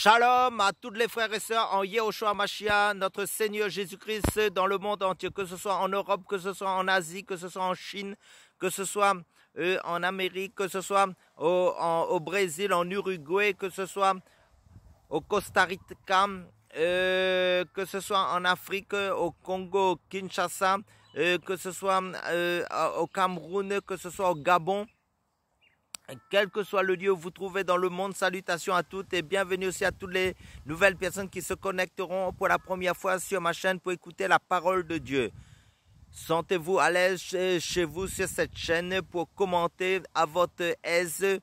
Shalom à tous les frères et sœurs en Yehoshua Mashiach, notre Seigneur Jésus-Christ dans le monde entier, que ce soit en Europe, que ce soit en Asie, que ce soit en Chine, que ce soit en Amérique, que ce soit au Brésil, en Uruguay, que ce soit au Costa Rica, que ce soit en Afrique, au Congo, Kinshasa, que ce soit au Cameroun, que ce soit au Gabon. Quel que soit le lieu où vous trouvez dans le monde, salutations à toutes et bienvenue aussi à toutes les nouvelles personnes qui se connecteront pour la première fois sur ma chaîne pour écouter la parole de Dieu. Sentez-vous à l'aise chez vous sur cette chaîne pour commenter à votre aise.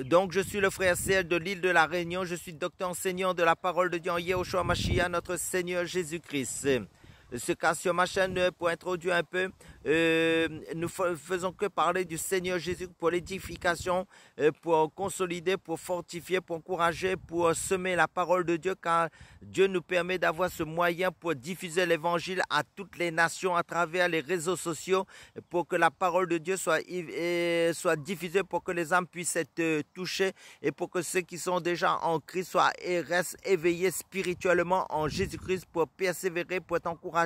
Donc, je suis le frère Ciel de l'île de la Réunion. Je suis docteur enseignant de la parole de Dieu en Yehoshua Mashiach, notre Seigneur Jésus-Christ. Ce cas sur ma chaîne, pour introduire un peu, nous faisons que parler du Seigneur Jésus pour l'édification, pour consolider, pour fortifier, pour encourager, pour semer la parole de Dieu, car Dieu nous permet d'avoir ce moyen pour diffuser l'évangile à toutes les nations à travers les réseaux sociaux, pour que la parole de Dieu soit diffusée, pour que les âmes puissent être touchées et pour que ceux qui sont déjà en Christ restent éveillés spirituellement en Jésus-Christ pour persévérer, pour être encouragés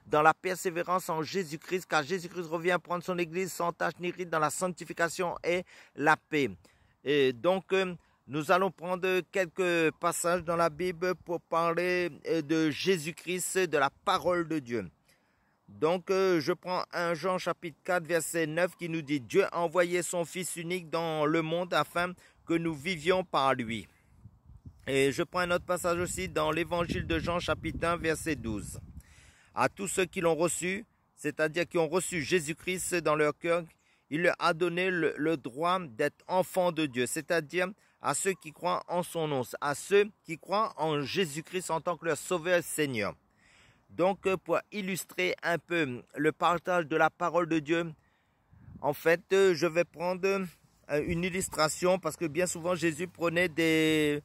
dans la persévérance en Jésus-Christ, car Jésus-Christ revient prendre son église sans tache ni ride dans la sanctification et la paix. Et donc, nous allons prendre quelques passages dans la Bible pour parler de Jésus-Christ, de la parole de Dieu. Donc, je prends 1 Jean chapitre 4, verset 9 qui nous dit « Dieu a envoyé son Fils unique dans le monde afin que nous vivions par lui. » Et je prends un autre passage aussi dans l'évangile de Jean chapitre 1, verset 12. À tous ceux qui l'ont reçu, c'est-à-dire qui ont reçu Jésus-Christ dans leur cœur, il leur a donné le droit d'être enfants de Dieu, c'est-à-dire à ceux qui croient en son nom, à ceux qui croient en Jésus-Christ en tant que leur sauveur et Seigneur. Donc, pour illustrer un peu le partage de la parole de Dieu, en fait, je vais prendre une illustration parce que bien souvent, Jésus prenait des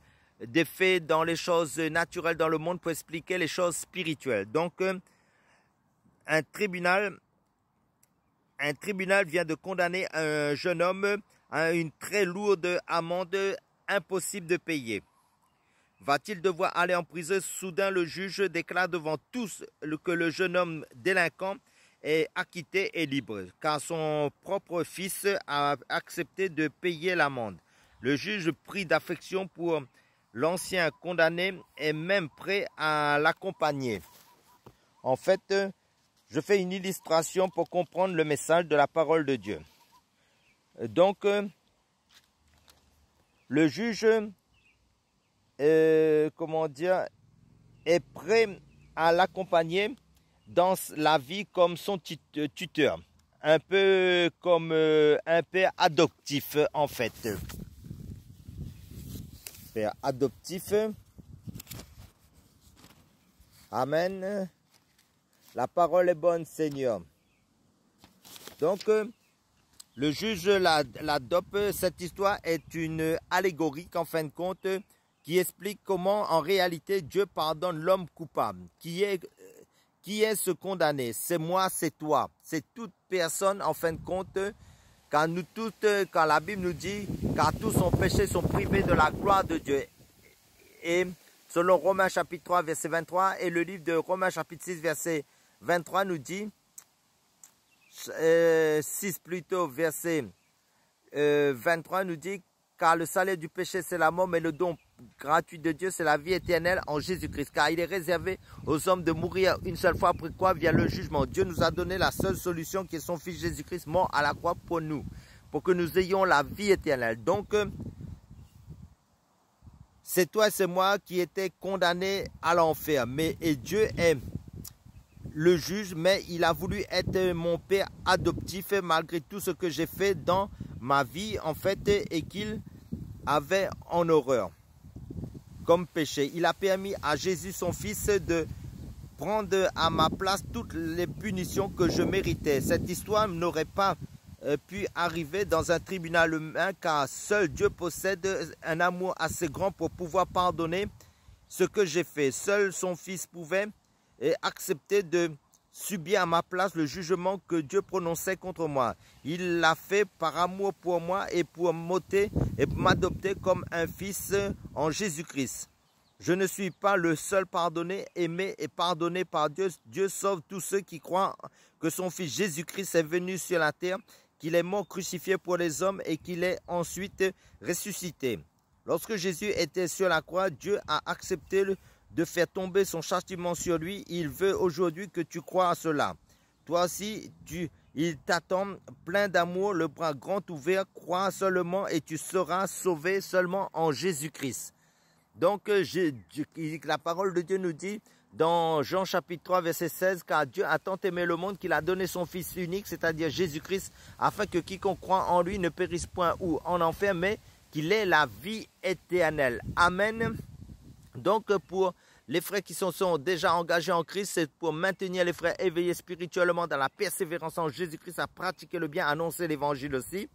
faits dans les choses naturelles dans le monde pour expliquer les choses spirituelles. Donc, un tribunal vient de condamner un jeune homme à une très lourde amende impossible de payer. Va-t-il devoir aller en prison? Soudain, le juge déclare devant tous que le jeune homme délinquant est acquitté et libre, car son propre fils a accepté de payer l'amende. Le juge, pris d'affection pour l'ancien condamné, est même prêt à l'accompagner. En fait, je fais une illustration pour comprendre le message de la parole de Dieu. Donc, le juge, est prêt à l'accompagner dans la vie comme son tuteur. Un peu comme un père adoptif, en fait. Père adoptif. Amen. La parole est bonne, Seigneur. Donc, le juge l'adopte. Cette histoire est une allégorie en fin de compte qui explique comment, en réalité, Dieu pardonne l'homme coupable. Qui est ce condamné? C'est moi, c'est toi. C'est toute personne, en fin de compte, quand la Bible nous dit « car tous ont péché, sont privés de la gloire de Dieu ». Et selon Romains chapitre 3, verset 23, et le livre de Romains chapitre 6, verset 23 nous dit, 6 plutôt, verset 23 nous dit, car le salaire du péché c'est la mort, mais le don gratuit de Dieu c'est la vie éternelle en Jésus-Christ. Car il est réservé aux hommes de mourir une seule fois, après quoi vient le jugement. Dieu nous a donné la seule solution qui est son Fils Jésus-Christ mort à la croix pour nous, pour que nous ayons la vie éternelle. Donc, c'est toi et c'est moi qui étaient condamnés à l'enfer. Et Dieu est le juge, mais il a voulu être mon père adoptif malgré tout ce que j'ai fait dans ma vie, en fait, et qu'il avait en horreur comme péché. Il a permis à Jésus, son fils, de prendre à ma place toutes les punitions que je méritais. Cette histoire n'aurait pas pu arriver dans un tribunal humain, car seul Dieu possède un amour assez grand pour pouvoir pardonner ce que j'ai fait. Seul son fils pouvait accepter de subir à ma place le jugement que Dieu prononçait contre moi. Il l'a fait par amour pour moi et pour m'adopter comme un fils en Jésus-Christ. Je ne suis pas le seul pardonné, aimé et pardonné par Dieu. Dieu sauve tous ceux qui croient que son Fils Jésus-Christ est venu sur la terre, qu'il est mort crucifié pour les hommes et qu'il est ensuite ressuscité. Lorsque Jésus était sur la croix, Dieu a accepté de faire tomber son châtiment sur lui. Il veut aujourd'hui que tu crois à cela. Toi aussi, il t'attend plein d'amour, le bras grand ouvert. Crois seulement et tu seras sauvé seulement en Jésus-Christ. Donc, la parole de Dieu nous dit dans Jean chapitre 3, verset 16, « Car Dieu a tant aimé le monde qu'il a donné son Fils unique, c'est-à-dire Jésus-Christ, afin que quiconque croit en lui ne périsse point ou en enfer, mais qu'il ait la vie éternelle. » Amen. Donc, pour les frères qui sont déjà engagés en Christ, c'est pour maintenir les frères éveillés spirituellement dans la persévérance en Jésus-Christ, à pratiquer le bien, à annoncer l'évangile aussi,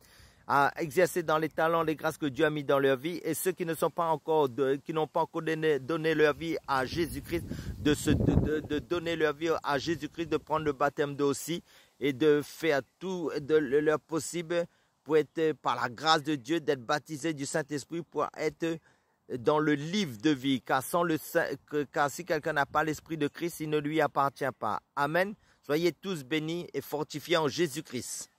à exercer dans les talents, les grâces que Dieu a mis dans leur vie. Et ceux qui ne sont pas encore, qui n'ont pas encore donné leur vie à Jésus-Christ, de donner leur vie à Jésus-Christ, de prendre le baptême d'eau aussi et de faire tout de leur possible pour être, par la grâce de Dieu, d'être baptisé du Saint-Esprit pour être dans le livre de vie. Car si quelqu'un n'a pas l'Esprit de Christ, il ne lui appartient pas. Amen. Soyez tous bénis et fortifiés en Jésus-Christ.